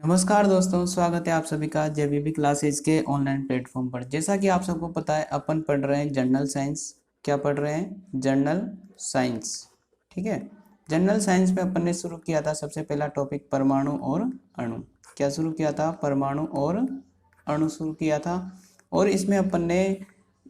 नमस्कार दोस्तों, स्वागत है आप सभी का जेबीबी क्लासेज के ऑनलाइन प्लेटफॉर्म पर। जैसा कि आप सबको पता है, अपन पढ़ रहे हैं जनरल साइंस। क्या पढ़ रहे हैं? General science. ठीक है। जनरल साइंस में अपन ने शुरू किया था सबसे पहला टॉपिक परमाणु और अणु। क्या शुरू किया था? परमाणु और अणु शुरू किया था। और इसमें अपन ने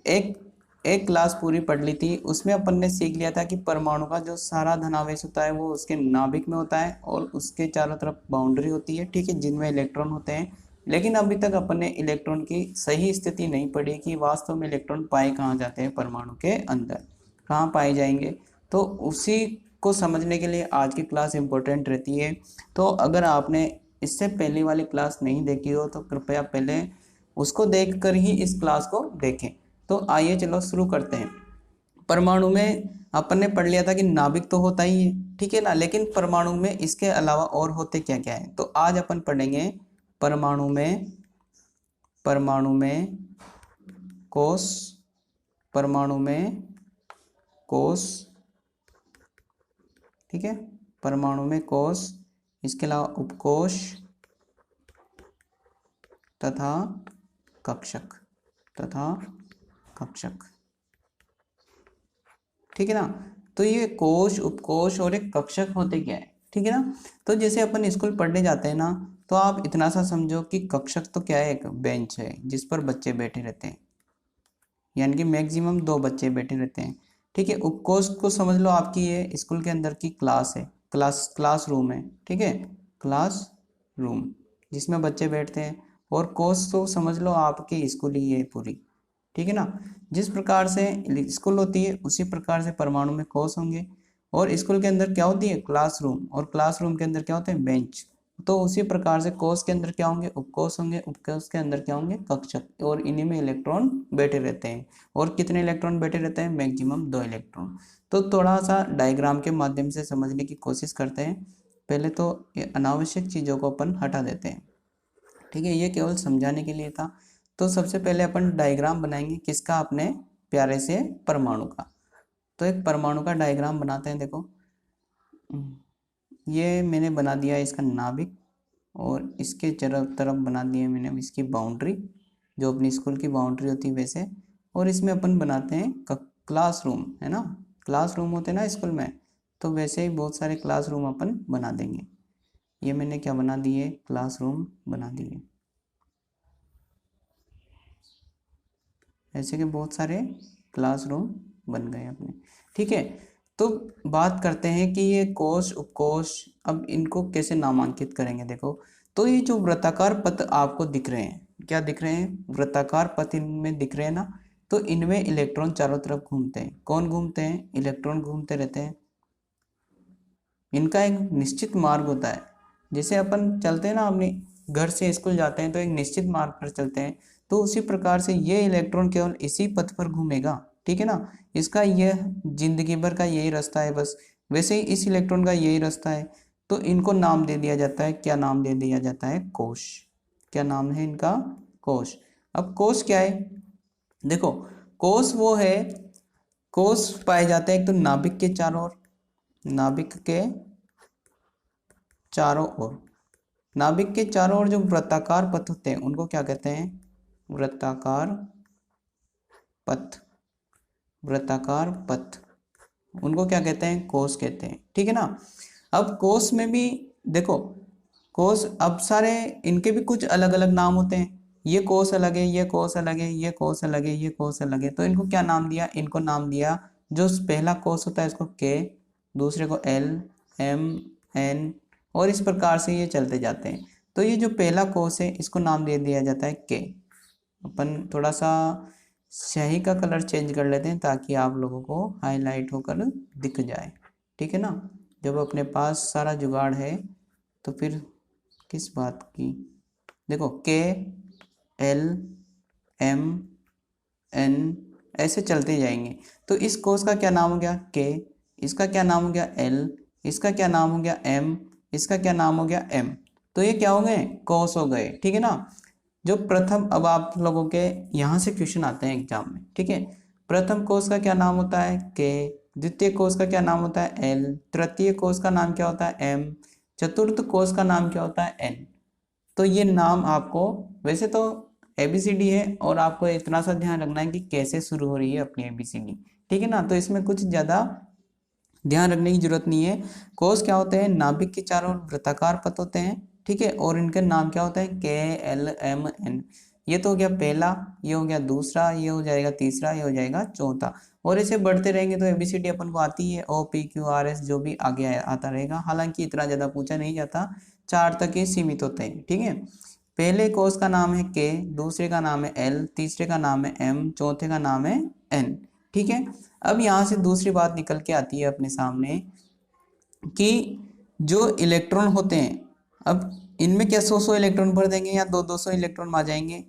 एक एक क्लास पूरी पढ़ ली थी। उसमें अपन ने सीख लिया था कि परमाणु का जो सारा धनावेश होता है वो उसके नाभिक में होता है और उसके चारों तरफ बाउंड्री होती है, ठीक है, जिनमें इलेक्ट्रॉन होते हैं। लेकिन अभी तक अपन ने इलेक्ट्रॉन की सही स्थिति नहीं पढ़ी कि वास्तव में इलेक्ट्रॉन पाए कहाँ जाते हैं, परमाणु के अंदर कहाँ पाए जाएंगे। तो उसी को समझने के लिए आज की क्लास इंपॉर्टेंट रहती है। तो अगर आपने इससे पहले वाली क्लास नहीं देखी हो तो कृपया पहले उसको देखकर ही इस क्लास को देखें। तो आइए चलो शुरू करते हैं। परमाणु में अपन ने पढ़ लिया था कि नाभिक तो होता ही है, ठीक है ना, लेकिन परमाणु में इसके अलावा और होते क्या क्या है। तो आज अपन पढ़ेंगे परमाणु में कोश, परमाणु में कोश, ठीक है, परमाणु में कोश, इसके अलावा उपकोश तथा कक्षक, ठीक है ना। तो ये कोश, उपकोश और एक कक्षक होते क्या है, ठीक है ना। तो जैसे अपन स्कूल पढ़ने जाते हैं ना, तो आप इतना सा समझो कि कक्षक तो क्या है, एक बेंच है जिस पर बच्चे बैठे रहते हैं, यानी कि मैक्सिमम 2 बच्चे बैठे रहते हैं, ठीक है। उपकोश को समझ लो आपकी ये स्कूल के अंदर की क्लास है, क्लास रूम है, ठीक है, क्लास रूम जिसमें बच्चे बैठते हैं। और कोश तो समझ लो आपकी स्कूल ही है पूरी, ठीक है ना। जिस प्रकार से स्कूल होती है उसी प्रकार से परमाणु में कोश होंगे। और स्कूल के अंदर क्या होती है? क्लासरूम। और क्लासरूम के अंदर क्या होते हैं? बेंच। तो उसी प्रकार से कोश के अंदर क्या होंगे? उपकोश होंगे। उपकोश के अंदर क्या होंगे? कक्षक। और इन्हीं में इलेक्ट्रॉन बैठे रहते हैं। और कितने इलेक्ट्रॉन बैठे रहते हैं? Maximum 2 electron. तो थोड़ा सा डायग्राम के माध्यम से समझने की कोशिश करते हैं। पहले तो ये अनावश्यक चीज़ों को अपन हटा देते हैं, ठीक है, ये केवल समझाने के लिए था। तो सबसे पहले अपन डायग्राम बनाएंगे किसका? अपने प्यारे से परमाणु का। तो एक परमाणु का डायग्राम बनाते हैं। देखो, ये मैंने बना दिया इसका नाभिक, और इसके तरफ तरफ बना दिया मैंने इसकी बाउंड्री, जो अपनी स्कूल की बाउंड्री होती है वैसे। और इसमें अपन बनाते हैं क्लासरूम, है ना, क्लासरूम होते हैं ना स्कूल में, तो वैसे ही बहुत सारे क्लासरूम अपन बना देंगे। ये मैंने क्या बना दिए? क्लासरूम बना दिए, ऐसे के बहुत सारे क्लासरूम बन गए अपने, ठीक है। तो बात करते हैं कि ये कोश, उपकोश, अब इनको कैसे नामांकित करेंगे। देखो, तो ये जो वृत्ताकार पथ आपको दिख रहे हैं, क्या दिख रहे हैं? वृत्ताकार पथ इनमें दिख रहे हैं ना। तो इनमें इलेक्ट्रॉन चारों तरफ घूमते हैं। कौन घूमते हैं? इलेक्ट्रॉन घूमते रहते हैं। इनका एक निश्चित मार्ग होता है। जैसे अपन चलते हैं ना, अपने घर से स्कूल जाते हैं तो एक निश्चित मार्ग पर चलते हैं, तो उसी प्रकार से ये इलेक्ट्रॉन केवल इसी पथ पर घूमेगा, ठीक है ना। इसका यह जिंदगी भर का यही रास्ता है बस। वैसे ही इस इलेक्ट्रॉन का यही रास्ता है। तो इनको नाम दे दिया जाता है, क्या नाम दे दिया जाता है? कोश। क्या नाम है इनका? कोश। अब कोश क्या है? देखो, कोश वो है, कोश पाए जाते हैं एक तो नाभिक के चारों ओर, नाभिक के चारों ओर, नाभिक के चारों ओर जो वृत्ताकार पथ होते हैं उनको क्या कहते हैं? वृत्ताकार पथ। वृत्ताकार पथ उनको क्या कहते हैं? कोश कहते हैं, ठीक है ना। अब कोश में भी देखो, कोश अब सारे इनके भी कुछ अलग अलग नाम होते हैं। ये कोश अलग है, ये कोश अलग है, ये कोश अलग है, ये कोश अलग है। तो इनको क्या नाम दिया? इनको नाम दिया, जो पहला कोश होता है इसको के, दूसरे को एल, एम, एन, और इस प्रकार से ये चलते जाते हैं। तो ये जो पहला कोश है इसको नाम दे दिया जाता है के। अपन थोड़ा सा स्याही का कलर चेंज कर लेते हैं ताकि आप लोगों को हाईलाइट होकर दिख जाए, ठीक है ना। जब अपने पास सारा जुगाड़ है तो फिर किस बात की। देखो, के, एल, एम, एन, ऐसे चलते जाएंगे। तो इस कोर्स का क्या नाम हो गया? के। इसका क्या नाम हो गया? एल। इसका क्या नाम हो गया? एम। इसका क्या नाम हो गया? एम। तो ये क्या हो गए? कोर्स हो गए, ठीक है ना। जो प्रथम, अब आप लोगों के यहाँ से क्वेश्चन आते हैं एग्जाम में, ठीक है। प्रथम कोर्स का क्या नाम होता है? के। द्वितीय कोर्स का क्या नाम होता है? एल। तृतीय कोर्स का नाम क्या होता है? एम। चतुर्थ कोर्स का नाम क्या होता है? एन। तो ये नाम आपको, वैसे तो ABCD है और आपको इतना सा ध्यान रखना है कि कैसे शुरू हो रही है अपनी ABCD, ठीक है ना। तो इसमें कुछ ज़्यादा ध्यान रखने की जरूरत नहीं है। कोष क्या होते हैं, नाभिक के चारों ओर वृत्ताकार पथ होते हैं, ठीक है, और इनका नाम क्या होता है, KLMN। ये तो हो गया पहला, ये हो गया दूसरा, ये हो जाएगा तीसरा, ये हो जाएगा चौथा, और इसे बढ़ते रहेंगे तो ABCD अपन को आती है, OPQRS जो भी आगे आता रहेगा। हालांकि इतना ज़्यादा पूछा नहीं जाता, 4 तक ही सीमित होते हैं, ठीक है। पहले कोष का नाम है K, दूसरे का नाम है L, तीसरे का नाम है M, चौथे का नाम है N, ठीक है। अब यहाँ से दूसरी बात निकल के आती है अपने सामने कि जो इलेक्ट्रॉन होते हैं, अब इनमें क्या 100 इलेक्ट्रॉन भर देंगे या 200 इलेक्ट्रॉन आ जाएंगे,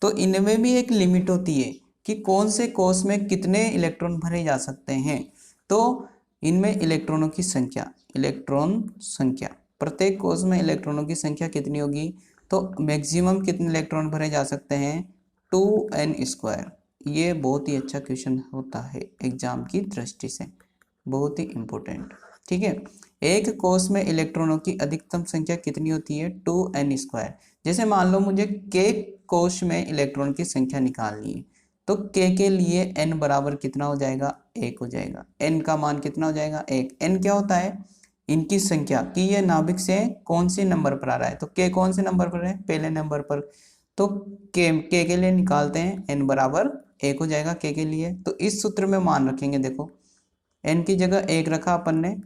तो इनमें भी एक लिमिट होती है कि कौन से कोष में कितने इलेक्ट्रॉन भरे जा सकते हैं। तो इनमें इलेक्ट्रॉनों की संख्या, इलेक्ट्रॉन संख्या, प्रत्येक कोष में इलेक्ट्रॉनों की संख्या कितनी होगी, तो मैक्सिमम कितने इलेक्ट्रॉन भरे जा सकते हैं, 2n²। ये बहुत ही अच्छा क्वेश्चन होता है एग्जाम की दृष्टि से, बहुत ही इम्पोर्टेंट, ठीक है। एक कोष में इलेक्ट्रॉनों की अधिकतम संख्या कितनी होती है, 2n²। जैसे मान लो मुझे K कोष में इलेक्ट्रॉन की संख्या निकालनी है, तो K के लिए n बराबर कितना हो जाएगा, 1 हो जाएगा। n का मान कितना हो जाएगा, 1। n क्या होता है, इनकी संख्या कि ये नाभिक से कौन से नंबर पर आ रहा है, तो K कौन से नंबर पर है, पहले नंबर पर, तो K के लिए निकालते हैं, n बराबर 1 हो जाएगा K के लिए। तो इस सूत्र में मान रखेंगे, देखो n की जगह 1 रखा अपन ने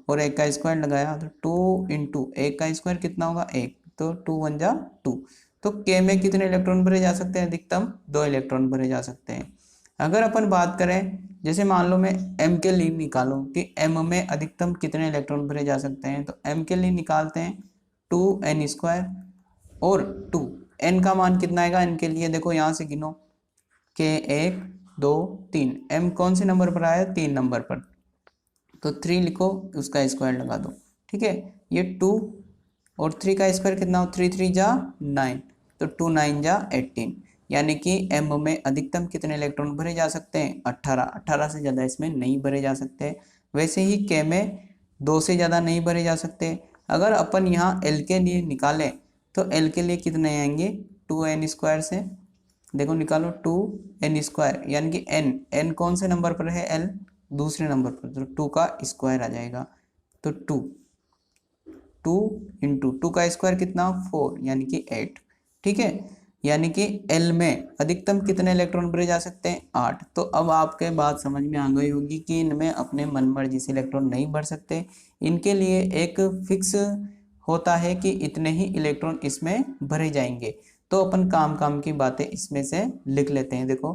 और 1 का स्क्वायर लगाया, तो 2 इंटू 1 का स्क्वायर कितना होगा, 1, तो 2 1 जा 2। तो K में कितने इलेक्ट्रॉन भरे जा सकते हैं, अधिकतम 2 इलेक्ट्रॉन भरे जा सकते हैं। अगर अपन बात करें, जैसे मान लो मैं M के लिए निकालूं कि M में अधिकतम कितने इलेक्ट्रॉन भरे जा सकते हैं, तो M के लिए निकालते हैं 2n² और 2, n का मान कितना आएगा, n के लिए देखो यहाँ से गिनो, K 1 2 3, M कौन से नंबर पर आया, 3 नंबर पर, तो 3 लिखो, उसका स्क्वायर लगा दो, ठीक है। ये 2 और 3 का स्क्वायर कितना हो, 3 3 जा 9, तो 2 9 जा 18, यानी कि M में अधिकतम कितने इलेक्ट्रॉन भरे जा सकते हैं, 18। 18 से ज़्यादा इसमें नहीं भरे जा सकते। वैसे ही K में 2 से ज़्यादा नहीं भरे जा सकते। अगर अपन यहाँ L के लिए निकालें तो L के लिए कितने आएंगे, 2n² से, देखो निकालो 2n², यानी कि n कौन से नंबर पर है, L दूसरे नंबर पर, तो 2 का स्क्वायर आ जाएगा, तो 2 इंटू 2 का स्क्वायर कितना, 4, यानी कि 8, ठीक है। यानी कि L में अधिकतम कितने इलेक्ट्रॉन भरे जा सकते हैं, 8। तो अब आपके बात समझ में आ गई होगी कि इनमें अपने मन मर्जी से इलेक्ट्रॉन नहीं भर सकते, इनके लिए एक फिक्स होता है कि इतने ही इलेक्ट्रॉन इसमें भरे जाएंगे। तो अपन काम काम की बातें इसमें से लिख लेते हैं। देखो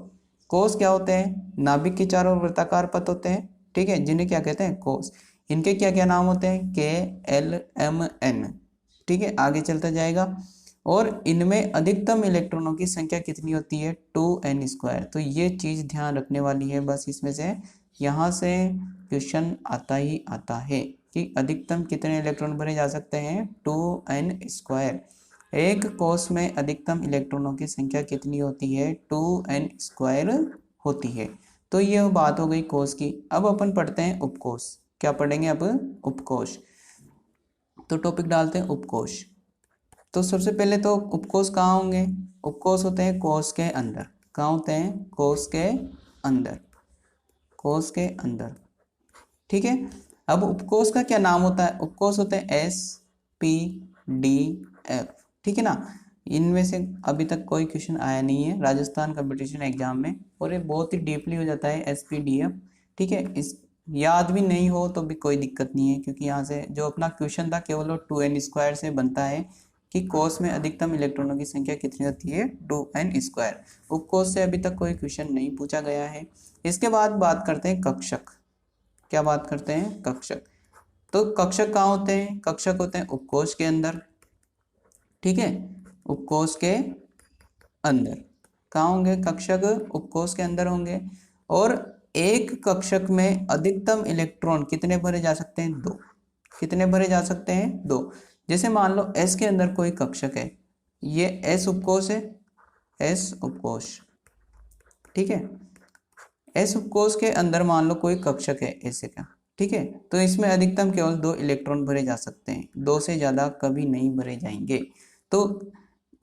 कोष क्या होते हैं, नाभिक के चारों वृत्ताकार पथ होते हैं, ठीक है, जिन्हें क्या कहते हैं, कोष। इनके क्या क्या नाम होते हैं, KLMN, ठीक है, आगे चलता जाएगा। और इनमें अधिकतम इलेक्ट्रॉनों की संख्या कितनी होती है, 2n²। तो ये चीज ध्यान रखने वाली है, बस इसमें से यहाँ से क्वेश्चन आता ही आता है कि अधिकतम कितने इलेक्ट्रॉन भरे जा सकते हैं, 2n²। एक कोष में अधिकतम इलेक्ट्रॉनों की संख्या कितनी होती है, 2n² होती है। तो ये बात हो गई कोष की। अब अपन पढ़ते हैं उपकोष। क्या पढ़ेंगे अब, उपकोष। तो टॉपिक डालते हैं उपकोष। तो सबसे पहले तो उपकोष कहाँ होंगे, उपकोष होते हैं कोष के अंदर। कहाँ होते हैं, कोष के अंदर, कोष के अंदर, ठीक है। अब उपकोष का क्या नाम होता है, उपकोष होते हैं SPDF, ठीक है ना। इनमें से अभी तक कोई क्वेश्चन आया नहीं है राजस्थान कंपटीशन एग्जाम में, और ये बहुत ही डीपली हो जाता है SPDF, ठीक है। इस याद भी नहीं हो तो भी कोई दिक्कत नहीं है, क्योंकि यहाँ से जो अपना क्वेश्चन था केवल 2n² से बनता है कि कोष में अधिकतम इलेक्ट्रॉनों की संख्या कितनी होती है, 2n²। उपकोष से अभी तक कोई क्वेश्चन नहीं पूछा गया है। इसके बाद बात करते हैं कक्षक। क्या बात करते हैं, कक्षक। तो कक्षक कहाँ होते हैं, कक्षक होते हैं उपकोष के अंदर, ठीक है, उपकोष के अंदर। कहाँ होंगे कक्षक, उपकोष के अंदर होंगे। और एक कक्षक में अधिकतम इलेक्ट्रॉन कितने भरे जा सकते हैं, 2। कितने भरे जा सकते हैं, 2। जैसे मान लो S के अंदर कोई कक्षक है, ये S उपकोष है, S उपकोष, ठीक है। S उपकोष के अंदर मान लो कोई कक्षक है ऐसे का, ठीक है। तो इसमें अधिकतम केवल 2 इलेक्ट्रॉन भरे जा सकते हैं, 2 से ज्यादा कभी नहीं भरे जाएंगे। तो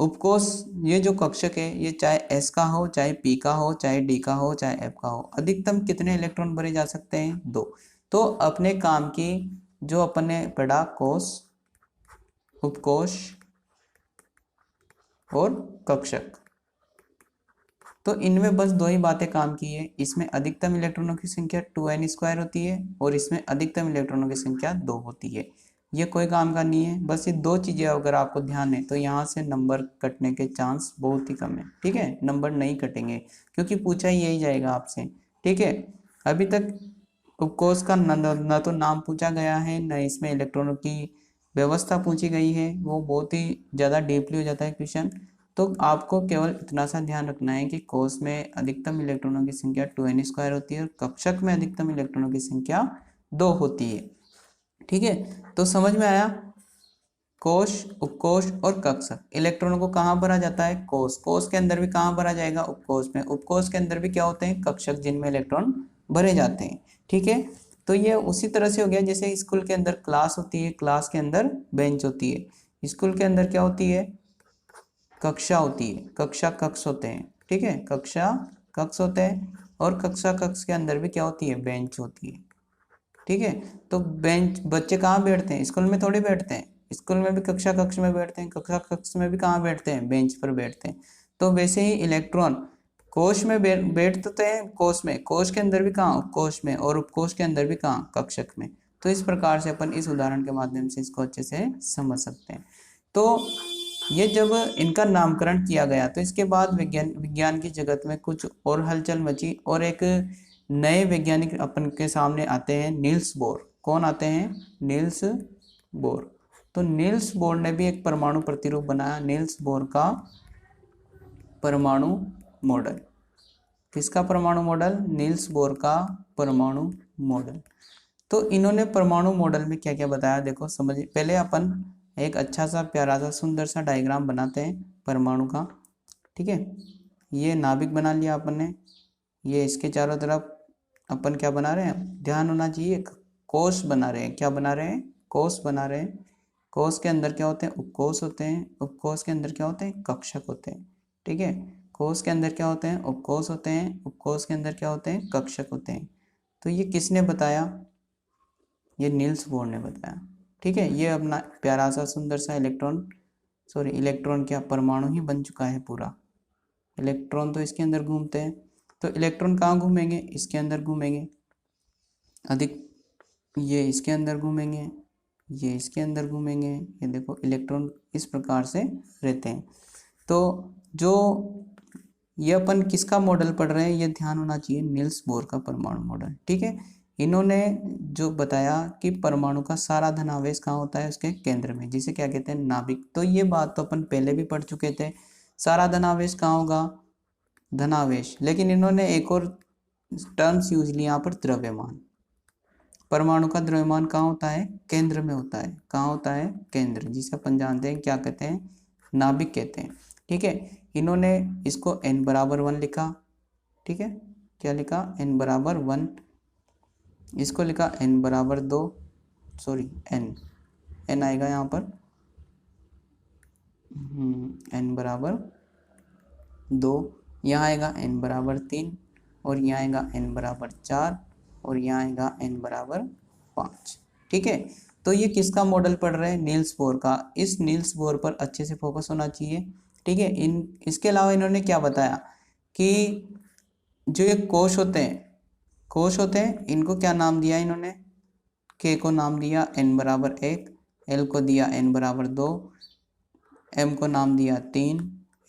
उपकोष ये जो कक्षक है ये चाहे S का हो, चाहे P का हो, चाहे D का हो, चाहे F का हो, अधिकतम कितने इलेक्ट्रॉन भरे जा सकते हैं? 2। तो अपने काम की जो अपन ने पढ़ा कोष, उपकोष और कक्षक, तो इनमें बस 2 ही बातें काम की है। इसमें अधिकतम इलेक्ट्रॉनों की संख्या 2n² होती है और इसमें अधिकतम इलेक्ट्रॉनों की संख्या 2 होती है। ये कोई काम का नहीं है, बस ये 2 चीजें अगर आपको ध्यान है तो यहाँ से नंबर कटने के चांस बहुत ही कम है। ठीक है, नंबर नहीं कटेंगे क्योंकि पूछा ही यही जाएगा आपसे। ठीक है, अभी तक उपकोष का न तो नाम पूछा गया है, न इसमें इलेक्ट्रॉनों की व्यवस्था पूछी गई है, वो बहुत ही ज़्यादा डीपली हो जाता है क्वेश्चन। तो आपको केवल इतना सा ध्यान रखना है कि कोष में अधिकतम इलेक्ट्रॉनों की संख्या 2n² होती है और कक्षक में अधिकतम इलेक्ट्रॉनों की संख्या 2 होती है। ठीक है, तो समझ में आया? कोष, उपकोष और कक्षक, इलेक्ट्रॉनों को कहाँ भरा जाता है? कोष। कोष के अंदर भी कहाँ भरा जाएगा? उपकोष में। उपकोष के अंदर भी क्या होते हैं? कक्षक, जिनमें इलेक्ट्रॉन भरे जाते हैं। ठीक है, तो ये उसी तरह से हो गया जैसे स्कूल के अंदर क्लास होती है, क्लास के अंदर बेंच होती है। स्कूल के अंदर क्या होती है? कक्षा होती है, कक्षा कक्ष होते हैं। ठीक है, कक्षा कक्ष होते हैं और कक्षा कक्ष के अंदर भी क्या होती है? बेंच होती है। ठीक है, तो बेंच, बच्चे कहाँ बैठते हैं? स्कूल में थोड़ी बैठते हैं, स्कूल में भी कक्षा कक्ष में बैठते हैं, कक्षा कक्ष में भी कहाँ बैठते हैं? बेंच पर बैठते हैं। तो वैसे ही इलेक्ट्रॉन कोष में बैठते हैं, कोष में, कोष के अंदर भी कहाँ? उपकोष में, और उपकोष के अंदर भी कहाँ? कक्षक में। तो इस प्रकार से अपन इस उदाहरण के माध्यम से इसको अच्छे से समझ सकते हैं। तो ये जब इनका नामकरण किया गया तो इसके बाद विज्ञान की जगत में कुछ और हलचल मची और एक नए वैज्ञानिक अपन के सामने आते हैं, नील्स बोर। कौन आते हैं? Niels Bohr. तो नील्स बोर ने भी एक परमाणु प्रतिरूप बनाया, नील्स बोर का परमाणु मॉडल। किसका परमाणु मॉडल? नील्स बोर का परमाणु मॉडल। तो इन्होंने परमाणु मॉडल में क्या क्या बताया, देखो समझिए। पहले अपन एक अच्छा सा प्यारा सा सुंदर सा डायग्राम बनाते हैं परमाणु का। ठीक है, ये नाभिक बना लिया अपन ने, ये इसके चारों तरफ अपन क्या बना रहे हैं? ध्यान होना चाहिए, कोष बना रहे हैं। क्या बना रहे हैं? कोष बना रहे हैं। कोष के अंदर क्या होते हैं? उपकोष होते हैं। उपकोष के अंदर क्या होते हैं? कक्षक होते हैं। ठीक है, कोष के अंदर क्या होते हैं? उपकोष होते हैं। उपकोष के अंदर क्या होते हैं? कक्षक होते हैं। तो ये किसने बताया? ये नील्स बोर ने बताया। ठीक है, ये अपना प्यारा सा सुंदर सा इलेक्ट्रॉन क्या, परमाणु ही बन चुका है पूरा। इलेक्ट्रॉन तो इसके अंदर घूमते हैं, तो इलेक्ट्रॉन कहाँ घूमेंगे? इसके अंदर घूमेंगे। ये इसके अंदर घूमेंगे, ये इसके अंदर घूमेंगे। ये देखो इलेक्ट्रॉन इस प्रकार से रहते हैं। तो जो ये अपन किसका मॉडल पढ़ रहे हैं, ये ध्यान होना चाहिए, नील्स बोर का परमाणु मॉडल। ठीक है, इन्होंने जो बताया कि परमाणु का सारा धनावेश कहाँ होता है? उसके केंद्र में, जिसे क्या कहते हैं? नाभिक। तो ये बात तो अपन पहले भी पढ़ चुके थे, सारा धनावेश कहाँ होगा? धनावेश। लेकिन इन्होंने एक और टर्म्स यूज ली यहाँ पर, द्रव्यमान। परमाणु का द्रव्यमान कहाँ होता है? केंद्र में होता है। कहाँ होता है? केंद्र, जिसे अपन जानते हैं क्या कहते हैं? नाभिक कहते हैं। ठीक है, इन्होंने इसको n=1 लिखा। ठीक है, क्या लिखा? n=1। इसको लिखा n=2, सॉरी n आएगा यहाँ पर, n=2, यहाँ आएगा n=3 और यहाँ आएगा n=4 और यहाँ आएगा n=5। ठीक है, तो ये किसका मॉडल पढ़ रहे हैं? नील्स बोर का। इस नील्स बोर पर अच्छे से फोकस होना चाहिए। ठीक है, इसके अलावा इन्होंने क्या बताया कि जो ये कोष होते हैं, इनको क्या नाम दिया इन्होंने? के को नाम दिया n=1, l को दिया n=2, m को नाम दिया 3,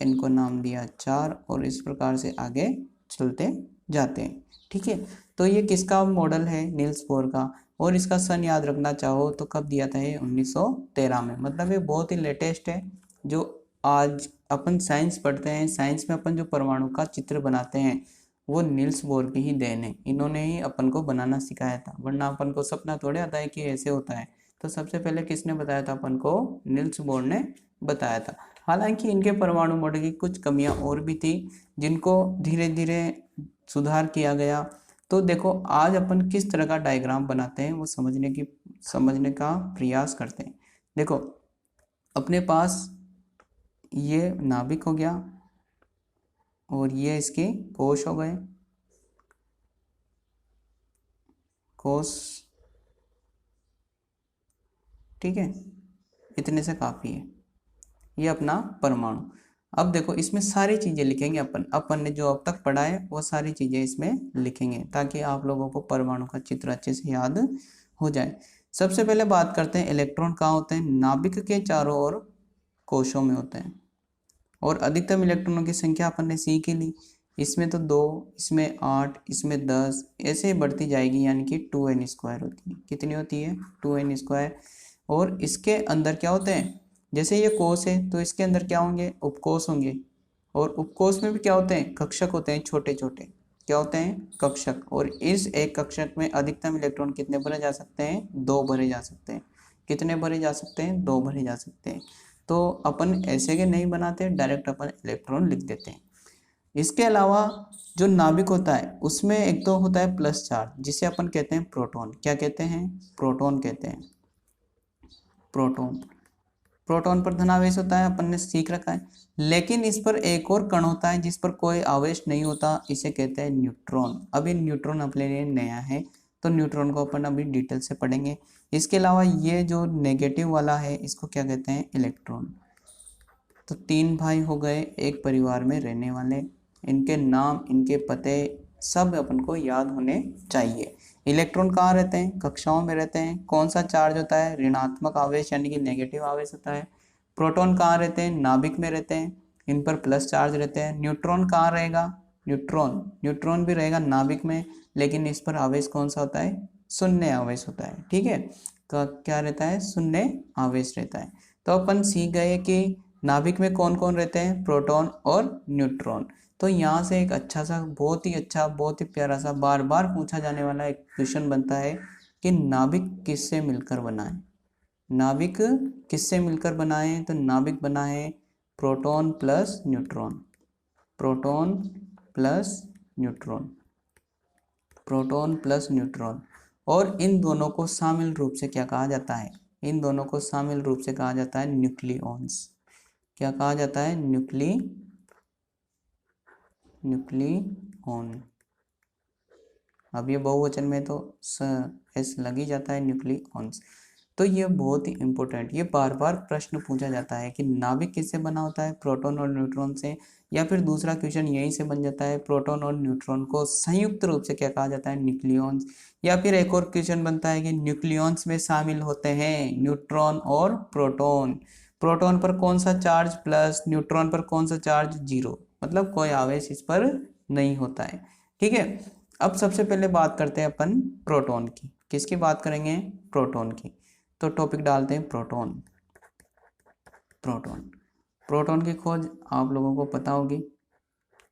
n को नाम दिया 4 और इस प्रकार से आगे चलते जाते हैं। ठीक है, तो ये किसका मॉडल है? नील्स बोर का। और इसका सन याद रखना चाहो तो कब दिया था? ये 1913 में। मतलब ये बहुत ही लेटेस्ट है। जो आज अपन साइंस पढ़ते हैं, साइंस में अपन जो परमाणु का चित्र बनाते हैं वो नील्स बोर की ही देन है। इन्होंने ही अपन को बनाना सिखाया था, वरना अपन को सपना थोड़े आता है कि ऐसे होता है। तो सबसे पहले किसने बताया था अपन को? नील्स बोर ने बताया था। हालांकि इनके परमाणु मॉडल की कुछ कमियां और भी थी, जिनको धीरे धीरे सुधार किया गया। तो देखो आज अपन किस तरह का डायग्राम बनाते हैं वो समझने का प्रयास करते हैं। देखो अपने पास ये नाभिक हो गया और ये इसके कोश हो गए, कोश, ठीक है, इतने से काफ़ी है। ये अपना परमाणु। अब देखो इसमें सारी चीज़ें लिखेंगे अपन ने जो अब तक पढ़ा है वो सारी चीज़ें इसमें लिखेंगे ताकि आप लोगों को परमाणु का चित्र अच्छे से याद हो जाए। सबसे पहले बात करते हैं इलेक्ट्रॉन कहाँ होते हैं, नाभिक के चारों ओर कोशों में होते हैं। और अधिकतम इलेक्ट्रॉनों की संख्या अपन ने सीख ही ली, इसमें तो 2, इसमें 8, इसमें 10, ऐसे बढ़ती जाएगी, यानी कि 2n² होती है। कितनी होती है, 2n²। और इसके अंदर क्या होते हैं, जैसे ये कोश है तो इसके अंदर क्या होंगे, उपकोश होंगे, और उपकोश में भी क्या होते हैं, कक्षक होते हैं, छोटे छोटे क्या होते हैं, कक्षक। और इस एक कक्षक में अधिकतम इलेक्ट्रॉन कितने भरे जा सकते हैं, 2 भरे जा सकते हैं। कितने भरे जा सकते हैं, 2 भरे जा सकते हैं। तो अपन ऐसे के नहीं बनाते, डायरेक्ट अपन इलेक्ट्रॉन लिख देते हैं। इसके अलावा जो नाभिक होता है उसमें एक तो होता है प्लस चार्ज, जिसे अपन कहते हैं प्रोटॉन। क्या कहते हैं, प्रोटॉन कहते हैं, प्रोटॉन। प्रोटॉन पर धनावेश होता है, अपन ने सीख रखा है। लेकिन इस पर एक और कण होता है जिस पर कोई आवेश नहीं होता, इसे कहते हैं न्यूट्रॉन। अभी न्यूट्रॉन अपने लिए नया है तो न्यूट्रॉन को अपन अभी डिटेल से पढ़ेंगे। इसके अलावा ये जो नेगेटिव वाला है इसको क्या कहते हैं, इलेक्ट्रॉन। तो 3 भाई हो गए एक परिवार में रहने वाले, इनके नाम, इनके पते सब अपन को याद होने चाहिए। इलेक्ट्रॉन कहाँ रहते हैं, कक्षाओं में रहते हैं। कौन सा चार्ज होता है, ऋणात्मक आवेश यानी कि नेगेटिव आवेश होता है। प्रोटॉन कहाँ रहते हैं, नाभिक में रहते हैं, इन पर प्लस चार्ज रहते हैं। न्यूट्रॉन कहाँ रहेगा, न्यूट्रॉन भी रहेगा नाभिक में, लेकिन इस पर आवेश कौन सा होता है, शून्य आवेश होता है, ठीक है। क्या रहता है, शून्य आवेश रहता है। तो अपन सीख गए कि नाभिक में कौन कौन रहते हैं, प्रोटॉन और न्यूट्रॉन। तो यहाँ से एक अच्छा सा, बहुत ही अच्छा, बहुत ही प्यारा सा, बार बार पूछा जाने वाला एक क्वेश्चन बनता है कि नाभिक किससे मिलकर बना है। नाभिक किससे मिलकर बना है, तो नाभिक बना है proton plus neutron, proton plus neutron, proton plus neutron. और इन दोनों को शामिल रूप से क्या कहा जाता है, इन दोनों को शामिल रूप से कहा जाता है न्यूक्लियॉन्स। क्या कहा जाता है, न्यूक्लियॉन। अब ये बहुवचन में तो एस लग ही जाता है, न्यूक्लियॉन्स। तो ये बहुत ही इंपॉर्टेंट, ये बार बार प्रश्न पूछा जाता है कि नाभिक किससे बना होता है, प्रोटॉन और न्यूट्रॉन से। या फिर दूसरा क्वेश्चन यहीं से बन जाता है, प्रोटॉन और न्यूट्रॉन को संयुक्त रूप से क्या कहा जाता है, न्यूक्लियॉन्स। या फिर एक और क्वेश्चन बनता है कि न्यूक्लियॉन्स में शामिल होते हैं न्यूट्रॉन और प्रोटॉन। प्रोटॉन पर कौन सा चार्ज प्लस, न्यूट्रॉन पर कौन सा चार्ज जीरो, मतलब कोई आवेश इस पर नहीं होता है, ठीक है। अब सबसे पहले बात करते हैं अपन प्रोटॉन की। किसकी बात करेंगे, प्रोटॉन की। तो टॉपिक डालते हैं प्रोटॉन। प्रोटॉन प्रोटॉन की खोज आप लोगों को पता होगी,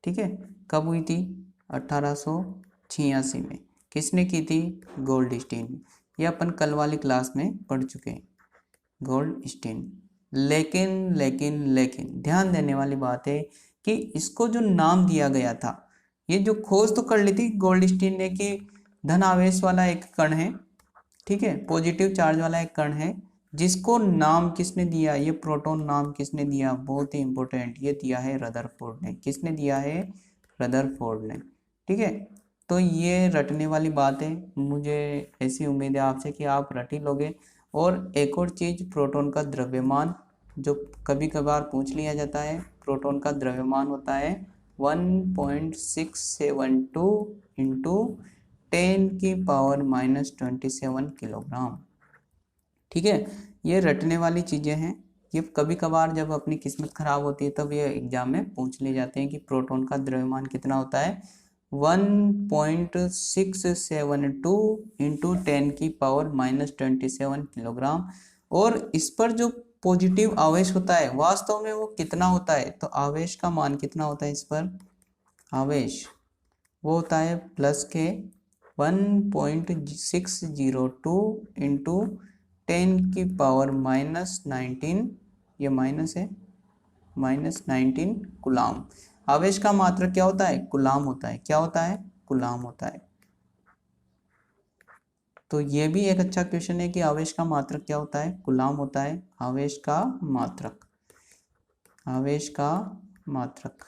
ठीक है। कब हुई थी, 1886 में। किसने की थी, गोल्डस्टीन। ये अपन कल वाली क्लास में पढ़ चुके हैं, गोल्डस्टीन। लेकिन लेकिन लेकिन ध्यान देने वाली बात है कि इसको जो नाम दिया गया था, ये जो खोज तो कर ली थी गोल्डस्टीन ने कि धन आवेश वाला एक कण है, ठीक है, पॉजिटिव चार्ज वाला एक कण है, जिसको नाम किसने दिया, ये प्रोटॉन नाम किसने दिया, बहुत ही इंपॉर्टेंट, ये दिया है रदरफोर्ड ने। किसने दिया है, रदरफोर्ड ने, ठीक है। तो ये रटने वाली बात है, मुझे ऐसी उम्मीद है आपसे कि आप रट ही लोगे। और एक और चीज, प्रोटॉन का द्रव्यमान जो कभी कभार पूछ लिया जाता है, प्रोटॉन का द्रव्यमान होता है 1.672 इंटू 10⁻⁻27 किलोग्राम, ठीक है। ये रटने वाली चीजें हैं, ये कभी कभार जब अपनी किस्मत खराब होती है तब ये एग्जाम में पूछ ले जाते हैं कि प्रोटॉन का द्रव्यमान कितना होता है, 1.672 इंटू 10⁻⁻27 किलोग्राम। और इस पर जो पॉजिटिव आवेश होता है वास्तव में वो कितना होता है, तो आवेश का मान कितना होता है, इस पर आवेश वो होता है प्लस के 1.602 इंटू 10⁻⁻19, ये माइनस है, -19 कुलाम। आवेश का मात्रक क्या होता है, कुलाम होता है। क्या होता है, कुलाम होता है। तो ये भी एक अच्छा क्वेश्चन है कि आवेश का मात्रक क्या होता है, कुलाम होता है आवेश का मात्रक। आवेश का मात्रक।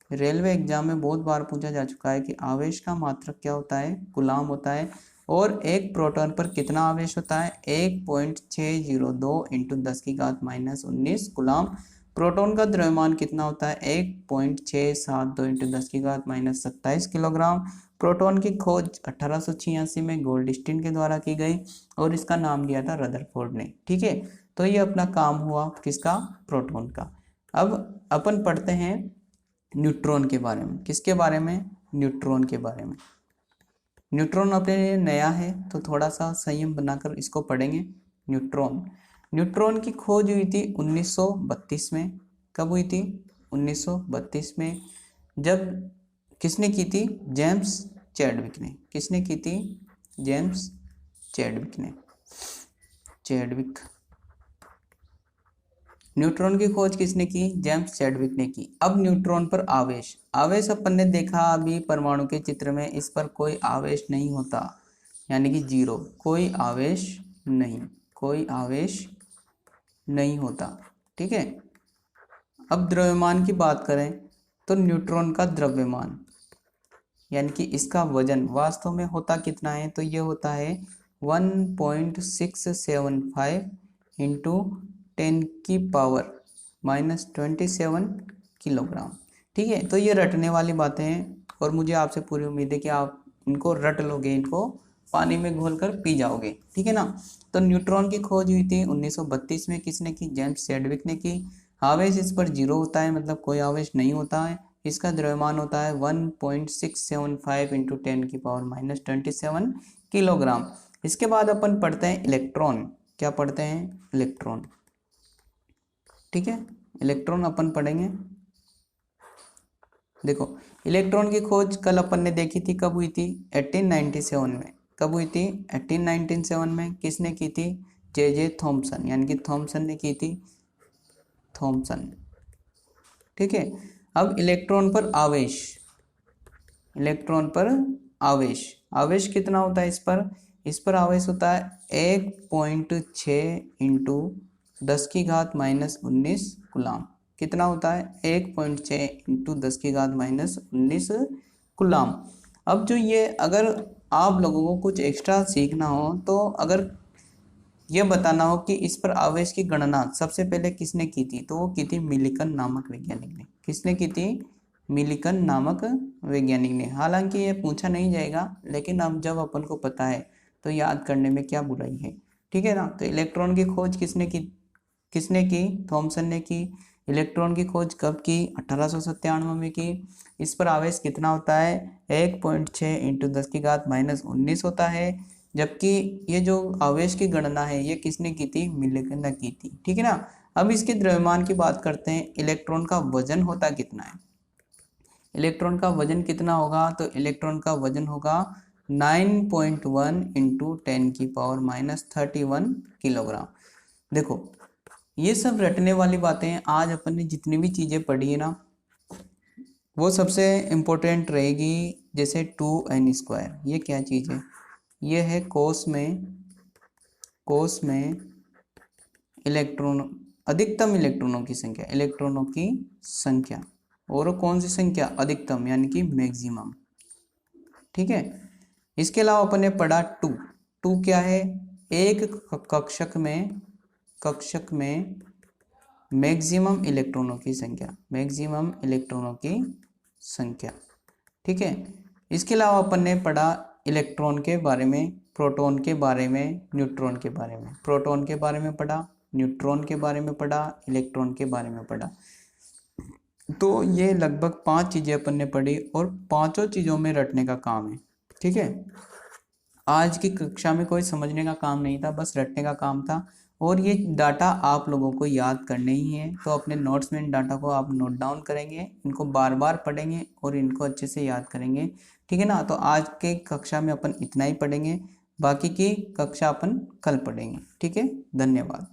रेलवे एग्जाम में बहुत बार पूछा जा चुका है कि आवेश का मात्रक क्या होता है, कूलाम होता है। और एक प्रोटॉन पर कितना आवेश होता है, 1.602 इंटू 10⁻⁻19 कूलाम। प्रोटॉन का द्रव्यमान कितना होता है, 1.672 इंटू 10⁻⁻27 किलोग्राम। प्रोटॉन की खोज 1886 में गोल्डस्टीन के द्वारा की गई और इसका नाम दिया था रदरफोर्ड ने। ठीक है, तो ये अपना काम हुआ किसका, प्रोटॉन का। अब अपन पढ़ते हैं न्यूट्रॉन के बारे में। किसके बारे में, न्यूट्रॉन के बारे में। न्यूट्रॉन अपने लिए नया है तो थोड़ा सा संयम बनाकर इसको पढ़ेंगे। न्यूट्रॉन की खोज हुई थी 1932 में। कब हुई थी, 1932 में। जब किसने की थी, जेम्स चैडविक ने। किसने की थी, जेम्स चैडविक ने। न्यूट्रॉन की खोज किसने की, जेम्स चैडविक ने की। अब न्यूट्रॉन पर आवेश अपन ने देखा अभी परमाणु के चित्र में, इस पर कोई आवेश नहीं होता, यानी कि जीरो, कोई आवेश नहीं होता। ठीक है। अब द्रव्यमान की बात करें तो यूट्रॉन का द्रव्यमान यानी कि इसका वजन वास्तव में होता कितना है, तो ये होता है 1.675 इंटू 10⁻⁻27 किलोग्राम। ठीक है, तो ये रटने वाली बातें हैं और मुझे आपसे पूरी उम्मीद है कि आप इनको रट लोगे, इनको पानी में घोलकर पी जाओगे। ठीक है ना। तो न्यूट्रॉन की खोज हुई थी 1932 में। किसने की, जेम्स चैडविक ने की। आवेश इस पर जीरो होता है, मतलब कोई आवेश नहीं होता है। इसका द्रव्यमान होता है 1.675 इंटू 10⁻⁻27 किलोग्राम। इसके बाद अपन पढ़ते हैं इलेक्ट्रॉन। क्या पढ़ते हैं, इलेक्ट्रॉन। ठीक है, इलेक्ट्रॉन अपन पढ़ेंगे। देखो, इलेक्ट्रॉन की खोज कल अपन ने देखी थी, कब हुई थी, 1897 में। कब हुई थी, 1897 में। किसने की थी, जे थॉमसन, यानी कि थॉमसन ने की थी, थॉमसन। ठीक है। अब इलेक्ट्रॉन पर आवेश कितना होता है इस पर आवेश होता है 1.6 इंटू 10⁻⁻19 कूलाम। कितना होता है, 1.6 इंटू 10⁻⁻19 कूलाम। अब जो ये, अगर आप लोगों को कुछ एक्स्ट्रा सीखना हो तो अगर यह बताना हो कि इस पर आवेश की गणना सबसे पहले किसने की थी, तो वो की थी मिलिकन नामक वैज्ञानिक ने। किसने की थी, मिलिकन नामक वैज्ञानिक ने। हालांकि ये पूछा नहीं जाएगा, लेकिन अब जब अपन को पता है तो याद करने में क्या बुराई है। ठीक है ना। तो इलेक्ट्रॉन की खोज किसने की, थॉमसन ने की। इलेक्ट्रॉन की खोज कब की, 1897 में की। इस पर आवेश कितना होता है, 1.6 इंटू 10⁻⁻19 होता है। जबकि ये जो आवेश की गणना है ये किसने की थी, मिलिकन ने की थी। ठीक है ना। अब इसके द्रव्यमान की बात करते हैं। इलेक्ट्रॉन का वजन होता कितना है, इलेक्ट्रॉन का वजन कितना होगा, तो इलेक्ट्रॉन का वजन होगा 9.1 इंटू 10⁻⁻31 किलोग्राम। देखो, ये सब रटने वाली बातें हैं। आज अपन ने जितनी भी चीज़ें पढ़ी है ना, वो सबसे इम्पोर्टेंट रहेगी। जैसे 2n², ये क्या चीज़ है, ये है कोस में इलेक्ट्रॉन, अधिकतम इलेक्ट्रॉनों की संख्या। और कौन सी संख्या, अधिकतम, यानी कि मैक्सिमम। ठीक है। इसके अलावा अपन ने पढ़ा टू क्या है, एक कक्षक में मैक्सिमम इलेक्ट्रॉनों की संख्या। ठीक है। इसके अलावा अपन ने पढ़ा इलेक्ट्रॉन के बारे में, प्रोटॉन के बारे में, न्यूट्रॉन के बारे में। प्रोटॉन के बारे में पढ़ा, न्यूट्रॉन के बारे में पढ़ा, इलेक्ट्रॉन के बारे में पढ़ा। तो ये लगभग 5 चीज़ें अपन ने पढ़ी और 5 चीज़ों में रटने का काम है। ठीक है। आज की कक्षा में कोई समझने का काम नहीं था, बस रटने का काम था। और ये डाटा आप लोगों को याद करने ही है, तो अपने नोट्स में इन डाटा को आप नोट डाउन करेंगे, इनको बार बार पढ़ेंगे और इनको अच्छे से याद करेंगे। ठीक है ना। तो आज के कक्षा में अपन इतना ही पढ़ेंगे, बाकी की कक्षा अपन कल पढ़ेंगे। ठीक है, धन्यवाद।